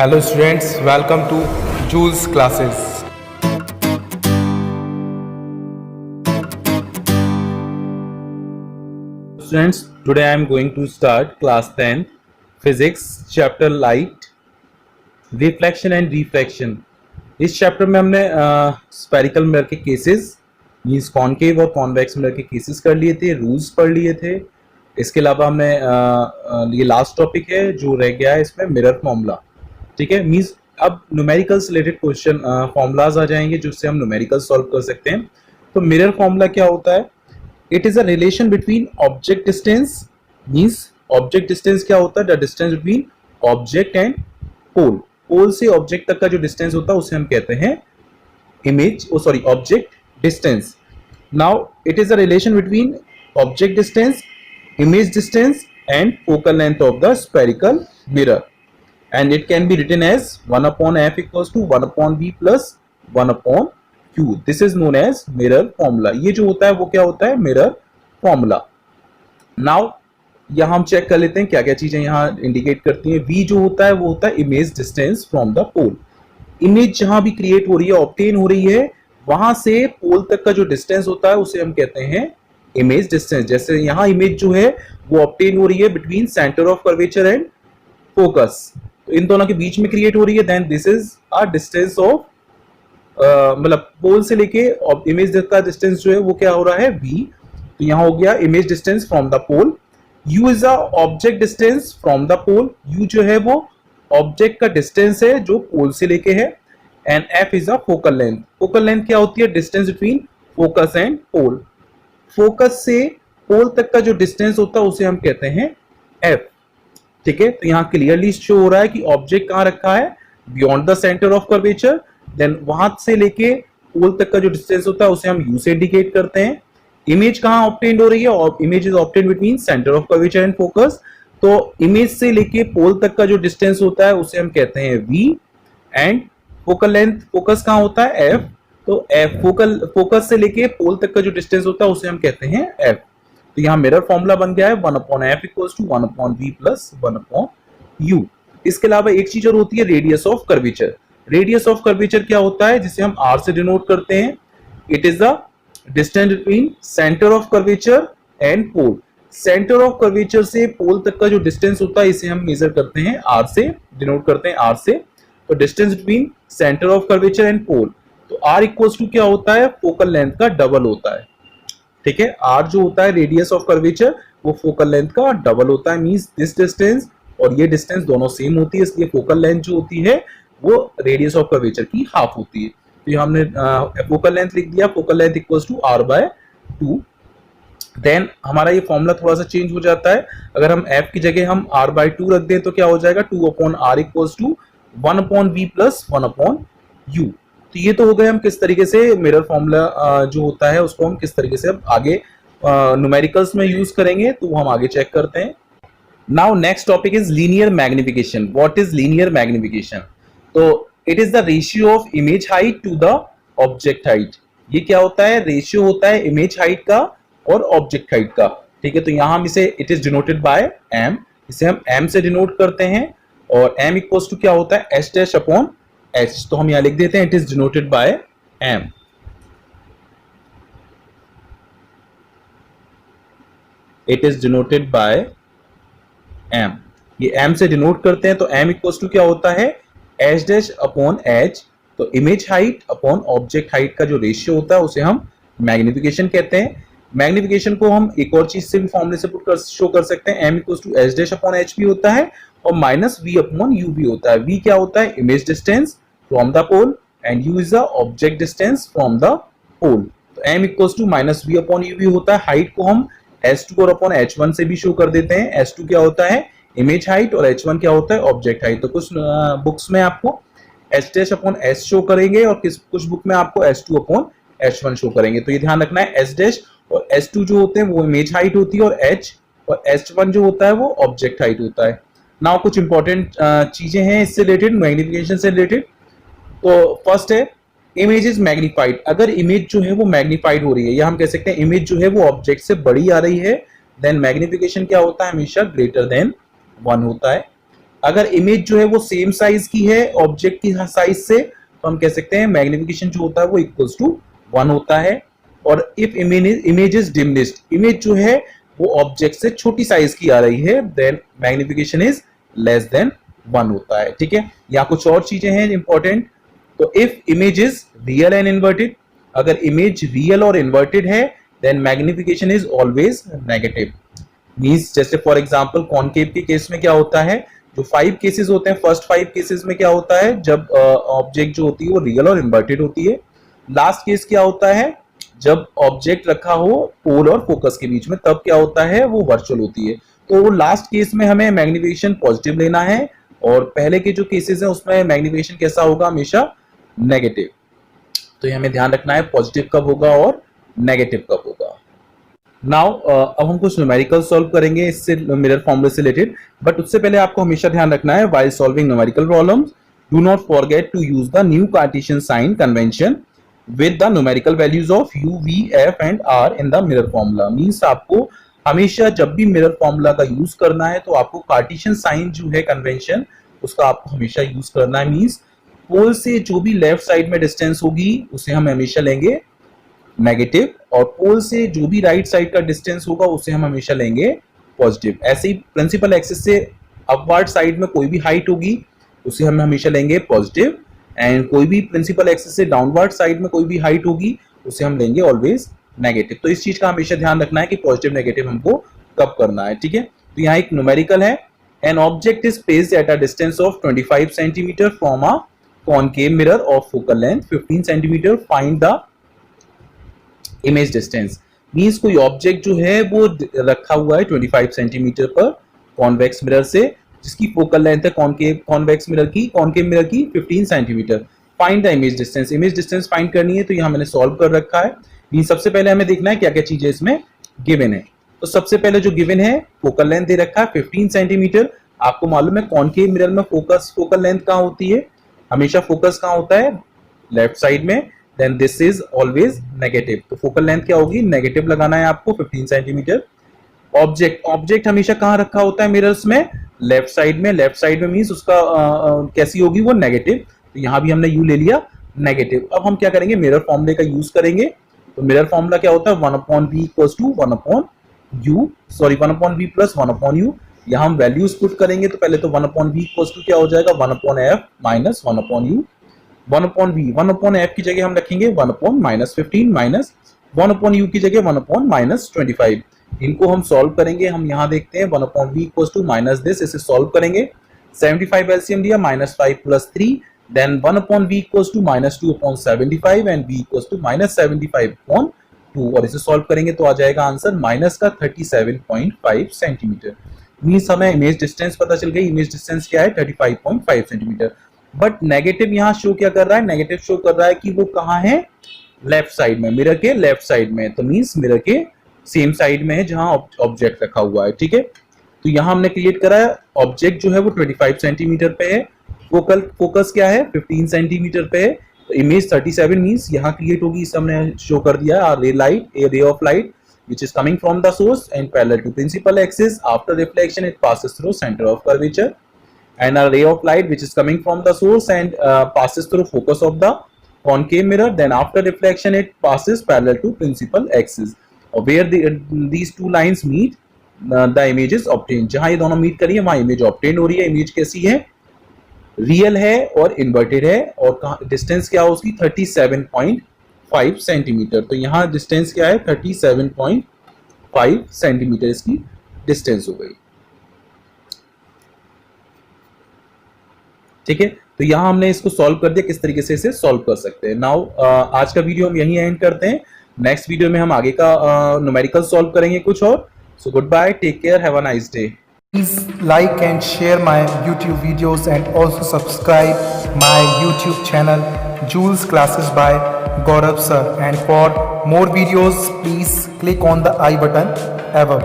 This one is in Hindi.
Hello students, welcome to Jules classes. Students, today I am going to start class 10 physics chapter light, reflection and refraction. इस चैप्टर में हमने स्फेरिकल मिरर के केसेस मींस कॉनकेव और कॉन्वेक्स मिरर के केसेस कर लिए थे, रूल्स पढ़ लिए थे। इसके अलावा हमने ये लास्ट टॉपिक है जो रह गया है इसमें मिरर फॉर्मूला। ठीक है, मींस अब न्यूमेरिकल से रिलेटेड क्वेश्चन फॉर्मूलाज आ जाएंगे जिससे हम न्यूमेरिकल सॉल्व कर सकते हैं। तो मिरर फॉर्मूला क्या होता है? It is a relation between object distance, means object distance क्या होता है? The distance between object and pole. Pole से ऑब्जेक्ट तक का जो डिस्टेंस होता है उसे हम कहते हैं object distance. Now it is a relation between object distance, image distance and focal length of the spherical mirror, and it can be written as 1 upon f equals to 1 upon v plus 1 upon q. This is known as mirror formula. ये जो होता है वो क्या होता है? mirror formula. Now यहाँ हम चेक कर लेते हैं क्या क्या चीजें यहाँ इंडिकेट करती हैं। v जो होता है वो होता है image distance from the pole. Image जहां भी क्रिएट हो रही है, ऑब्टेन हो रही है, वहां से पोल तक का जो डिस्टेंस होता है उसे हम कहते हैं इमेज डिस्टेंस। जैसे यहाँ इमेज जो है वो ऑब्टेन हो रही है between centre of curvature and focus, इन दोनों के बीच में क्रिएट हो रही है, then this is a distance of मतलब पोल से लेके इमेज का डिस्टेंस जो है वो क्या हो रहा है? v। तो यहाँ हो गया image distance from the pole. u is a object distance from the pole. u जो है वो ऑब्जेक्ट का डिस्टेंस है जो पोल से लेके है। And f is a focal length. Focal length क्या होती है? Distance between focus and pole. Focus से पोल तक का जो डिस्टेंस होता है उसे हम कहते हैं f। ठीक है, तो यहाँ क्लियरली शो हो रहा है कि ऑब्जेक्ट कहाँ रखा है? Beyond the centre of curvature. Then वहां से लेके पोल तक का जो डिस्टेंस होता है उसे हम u से इंडिकेट करते हैं। इमेज कहाँ ऑब्टेन्ड हो रही है? Image is obtained between centre of curvature and focus. तो इमेज से लेके पोल तक का जो डिस्टेंस होता है उसे हम कहते हैं v। And focal length, focus कहाँ होता है? f। तो f फोकस से लेके पोल तक का जो डिस्टेंस होता है उसे हम कहते हैं f। तो यहाँ मिरर फॉर्मूला बन गया है 1 upon f equals to 1 upon v plus 1 upon u। इसके अलावा एक चीज और होती है radius of curvature. Radius of curvature क्या होता है? जिसे हम r से डिनोट करते हैं। It is the distance between centre of curvature and pole. Centre of curvature से पोल तक का जो डिस्टेंस होता है इसे हम मेजर करते हैं r से, डिनोट करते हैं r से। तो distance between centre of curvature and pole, तो r इक्वल्स टू क्या होता है? फोकल लेंथ का डबल होता है। ठीक है, r जो होता है रेडियस ऑफ कर्वेचर वो फोकल लेंथ का डबल होता है। मींस दिस डिस्टेंस और ये डिस्टेंस दोनों सेम होती है, इसलिए फोकल लेंथ जो होती है वो रेडियस ऑफ कर्वेचर की हाफ होती है। तो ये हमने फोकल लेंथ लिख दिया, focal length equals to r/2। Then हमारा ये फॉर्मूला थोड़ा सा चेंज हो जाता है। अगर हम f की जगह हम r/2 रख दें तो क्या हो जाएगा? 2 upon r equals to 1 upon v plus 1 upon u। तो ये तो हो गए हम किस तरीके से मिरर फॉर्मूला जो होता है उसको हम किस तरीके से अब आगे न्यूमेरिकल्स में यूज करेंगे, तो हम आगे चेक करते हैं। Now next topic is linear magnification. What is linear magnification? तो it is the ratio of image height to the object height. ये क्या होता है? रेशियो होता है इमेज हाइट का और ऑब्जेक्ट हाइट का। ठीक है, तो यहां हम इसे it is denoted by m, इसे हम m से डिनोट करते हैं। और m इक्वल्स टू क्या होता है? h dash upon h। तो हम यहां लिख देते हैं it is denoted by m। It is denoted by m। ये m से डिनोट करते हैं तो m इक्वल्स टू क्या होता है? h dash upon h। तो image height upon object height का जो रेशियो होता है उसे हम मैग्निफिकेशन कहते हैं। मैग्निफिकेशन को हम एक और चीज से भी फॉर्मूले से पुट कर शो कर सकते हैं। m equals to h dash upon h भी होता है और माइनस v अपॉन u भी होता है। v क्या होता है? Image distance from the pole and u is the object distance from the pole. तो m equals to minus v upon u भी होता है। हाइट को हम h2 और अपॉन h1 से भी शो कर देते हैं। h2 क्या होता है? इमेज हाइट और h1 क्या होता है? Object height. तो कुछ बुक्स में आपको h dash upon h show करेंगे और कुछ बुक में आपको h2 अपॉन h1 शो करेंगे। तो ये ध्यान रखना है, h डैश और h2 जो होते हैं वो इमेज हाइट होती है और h और h1 जो होता है वो ऑब्जेक्ट हाइट होता है। नाउ कुछ इंपॉर्टेंट चीजें हैं इससे रिलेटेड, मैग्निफिकेशन से रिलेटेड। तो फर्स्ट है इमेज इज मैग्नीफाइड। अगर इमेज जो है वो मैग्नीफाइड हो रही है या हम कह सकते हैं इमेज जो है वो ऑब्जेक्ट से बड़ी आ रही है, देन मैग्निफिकेशन क्या होता है? हमेशा ग्रेटर देन 1 होता है। अगर इमेज जो है वो सेम साइज की है ऑब्जेक्ट की साइज से, तो हम कह सकते हैं मैग्निफिकेशन जो होता है वो इक्वल्स टू 1 होता है। और if image is diminished, image जो है वो ऑब्जेक्ट से छोटी साइज की आ रही है, then magnification is less than 1 होता है। ठीक है, या कुछ और चीजें हैं इंपॉर्टेंट। तो if image is real and inverted, अगर इमेज रियल और इन्वर्टेड है then magnification is always negative. Means जैसे फॉर एग्जांपल कॉनकेव के केस में क्या होता है, जो 5 केसेस होते हैं, फर्स्ट 5 केसेस में क्या होता है, जब ऑब्जेक्ट जो होती है वो रियल और इन्वर्टेड होती है। लास्ट केस क्या होता है, जब ऑब्जेक्ट रखा हो पोल और फोकस के बीच में, तब क्या होता है, वो वर्चुअल होती है। तो लास्ट केस में हमें मैग्निफिकेशन पॉजिटिव लेना है, और पहले के जो केसेस हैं उसमें मैग्निफिकेशन कैसा होगा, हमेशा नेगेटिव। तो ये हमें ध्यान रखना है पॉजिटिव कब होगा और नेगेटिव कब होगा। नाउ अब हम कुछ न्यूमेरिकल सॉल्व करेंगे इससे मिरर फॉर्मूला से रिलेटेड, बट उससे पहले आपको हमेशा ध्यान रखना है while solving numerical problems, do not forget to use the new Cartesian sign convention with the numerical values of u, v, f and r in the mirror formula। Means आपको हमेशा जब भी मिरर फॉर्मूला का यूज करना है तो आपको कार्टेशियन साइन जो है कन्वेंशन, उसका आपको हमेशा यूज करना है। मींस पोल से जो भी लेफ्ट साइड में डिस्टेंस होगी उसे हम हमेशा लेंगे नेगेटिव, और पोल से जो भी राइट साइड का डिस्टेंस होगा उसे हम हमेशा लेंगे पॉजिटिव। ऐसे ही प्रिंसिपल एक्सिस से अपवर्ड साइड में कोई भी हाइट होगी उसे हम हमेशा लेंगे पॉजिटिव, एंड कोई भी प्रिंसिपल एक्सिस से डाउनवर्ड साइड में कोई भी हाइट होगी उसे हम लेंगे ऑलवेज नेगेटिव। तो इस चीज का हमेशा ध्यान रखना है कि पॉजिटिव नेगेटिव हमको कब करना है। ठीक है, तो यहाँ एक न्यूमेरिकल है, an object is placed at a distance of 25 centimetre from a concave mirror of focal length 15 centimetre, find the image distance. Means कोई ऑब्जेक्ट जो है वो रखा हुआ है 25 सेंटीमीटर पर कॉन्वेक्स मिरर से, जिसकी फोकल लेंथ है कॉन्वेक्स मिरर की, कॉनकेव मिरर की 15 centimetre. Find the image distance, image distance find करनी है, तो यहाँ मैंने सॉल्व कर रखा है। मींस सबसे पहले हमें देखना है क्या क्या चीजें इसमें गिवन है। तो सबसे पहले जो गिवन है, फोकल लेंथ दे रखा है 15 सेंटीमीटर। आपको मालूम है कॉनकेव मिरर में फोकल लेंथ कहाँ होती है, हमेशा फोकस कहाँ होता है, लेफ्ट साइड में, then this is always negative. तो फोकल लेंथ क्या होगी, नेगेटिव लगाना है आपको 15 सेंटीमीटर। ऑब्जेक्ट हमेशा कहाँ रखा होता है मिरर्स में, लेफ्ट साइड में। लेफ्ट साइड में मींस उसका कैसी होगी, वो नेगेटिव। तो यहाँ भी हमने यू ले लिया नेगेटिव। अब हम क्या करेंगे, मिरर फॉर्मूले का यूज करेंगे। तो मिरर फॉर्मूला क्या होता है, 1/v equals to 1/v plus 1/u। यहाँ हम वैल्यूज पुट करेंगे, तो पहले तो 1/v इक्वल्स टू क्या हो जाएगा, 1/f माइनस 1/u। 1/f की जगह हम रखेंगे 1/-15 माइनस 1/u की जगह 1/-25। इनको हम सॉल्व करेंगे। हम यहाँ देखते हैं 1/v equals to minus this, इसे सॉल्व करेंगे। 75 एलसीएम दिया, -5 + 3, देन 1/v equals to -2/75 and v equals to -75/2, और इसे सॉल्व करेंगे तो आ जाएगा आंसर माइनस का 37.5 सेंटीमीटर। मींस हमें इमेज डिस्टेंस पता चल गई। इमेज डिस्टेंस क्या है, 35.5 सेंटीमीटर। बट नेगेटिव यहाँ शो क्या कर रहा है, नेगेटिव शो कर रहा है कि वो कहाँ है, लेफ्ट साइड में, मिरर के लेफ्ट साइड में। तो मींस मिरर के सेम साइड में है जहां ऑब्जेक्ट रखा हुआ है। ठीक है, तो यहां हमने क्रिएट करा है, ऑब्जेक्ट जो है वो 25 सेंटीमीटर पे है, फोकस क्या है 15 सेंटीमीटर पे है, तो इमेज 37 मींस यहां क्रिएट होगी। इसे हमने शो कर दिया है, ray of light which is coming from the source and parallel to principal axis. After reflection it passes through center of curvature, and a ray of light which is coming from the source and passes through focus of the concave mirror. Then after reflection it passes parallel to principal axis, where these two lines meet, the image is obtained। जहां ये दोनों मीट करी है वहां इमेज ऑब्टेन हो रही है। इमेज कैसी है, रियल है और इन्वर्टेड है, और डिस्टेंस क्या है उसकी 37.5 सेंटीमीटर। तो यहाँ डिस्टेंस क्या है, 37.5 सेंटीमीटर इसकी डिस्टेंस हो गई। ठीक है, तो यहाँ हमने इसको सॉल्व कर दिया। किस तरीके से इसे सॉल्व कर सकते हैं। नाउ आज का वीडियो हम यहीं एंड करते हैं। नेक्स्ट वीडियो में हम आगे का न्यूमेरिकल सॉल्व करेंगे कुछ और। So goodbye, take care, have a nice day. Please like and share my YouTube videos and also subscribe my YouTube channel Jules Classes by Gaurav Sir, and for more videos please click on the I button above.